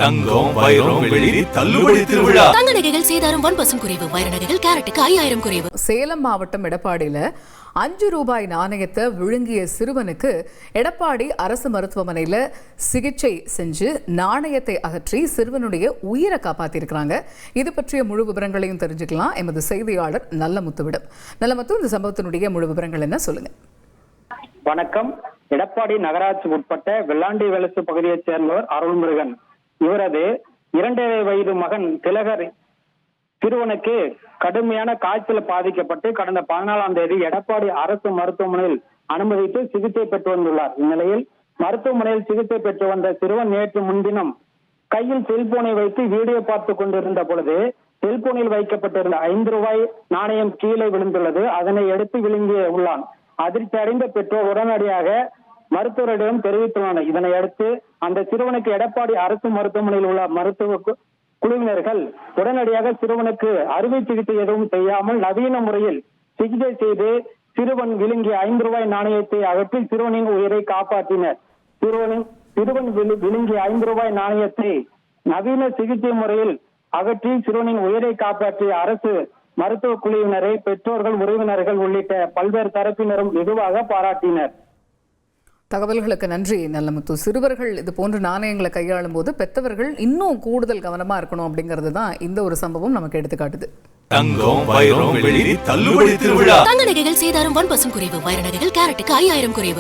தங்கம் வைரம் வெள்ளி தள்ளுபடி திருவிழா. தங்க நகைகள் சேதாரம் 1% குறைவு. வைர நகைகள் கேரட்டுக்கு 5000 குறைவு. சேலம் மாவட்டம் எடப்பாடியில ₹5 நாணயத்தை விழுங்கிய சிறுவனுக்கு எடப்பாடி அரசு மருத்துவமனையில சிகிச்சை செஞ்சு நாணயத்தை அகற்றி சிறுவனுடைய உயிரை காப்பாத்திருக்கிறாங்க. இது பற்றிய முழு விவரங்களையும் தெரிஞ்சுக்கலாம் எமது செய்தியாளர் நல்லமுத்துவிடம். நல்லமுத்து, இந்த சம்பவத்தினுடைய முழு விவரங்கள் என்ன, சொல்லுங்க. வணக்கம். எடப்பாடி நகராட்சி உட்பட்ட வெள்ளாண்டி வெலசு பகுதியைச் சேர்ந்தவர் அருள்முருகன். இவரது 2 வயது மகன் திலகர் சிறுவனுக்கு கடுமையான காய்ச்சல் பாதிக்கப்பட்டு கடந்த 14ஆம் தேதி எடப்பாடி அரசு மருத்துவமனையில் அனுமதித்து சிகிச்சை பெற்று வந்துள்ளார். இந்நிலையில் மருத்துவமனையில் சிகிச்சை பெற்று வந்த சிறுவன் நேற்று முன்தினம் கையில் செல்போனை வைத்து வீடியோ பார்த்து கொண்டிருந்த பொழுது செல்போனில் வைக்கப்பட்டிருந்த ₹5 நாணயம் கீழே விழுந்துள்ளது. அதனை எடுத்து விழுங்கி உள்ளான். அதிர்ச்சி அடைந்த பெற்றோர் உடனடியாக மருத்துவரிடம் தெரிவித்துள்ளனர். இதனை அடுத்து அந்த சிறுவனுக்கு எடப்பாடி அரசு மருத்துவமனையில் உள்ள மருத்துவ குழுவினர்கள் உடனடியாக சிறுவனுக்கு அறுவை சிகிச்சை எதுவும் செய்யாமல் நவீன முறையில் சிகிச்சை செய்து சிறுவன் விழுங்கிய ₹5 நாணயத்தை அகற்றி சிறுவனின் உயிரை காப்பாற்றினர். சிறுவன் விழுங்கிய ₹5 நாணயத்தை நவீன சிகிச்சை முறையில் அகற்றி சிறுவனின் உயிரை காப்பாற்றிய அரசு மருத்துவ குழுவினரை பெற்றோர்கள், உறவினர்கள் உள்ளிட்ட பல்வேறு தரப்பினரும் வெகுவாக பாராட்டினர். தகவல்களுக்கு நன்றி நல்லமுத்து. சிறுவர்கள் இது போன்ற நாணயங்களை கையாளும் போது பெற்றவர்கள் இன்னும் கூடுதல் கவனமா இருக்கணும் அப்படிங்கிறது தான் இந்த ஒரு சம்பவம் நமக்கு எடுத்துக்காட்டுது. தங்கம் வைரம் வெள்ளி தள்ளுபடி திருவிழா. தங்க நகைகள் சேதாரம் 1% குறைவு. வைர நகைகள் கேரட்டுக்கு 5000 குறைவு.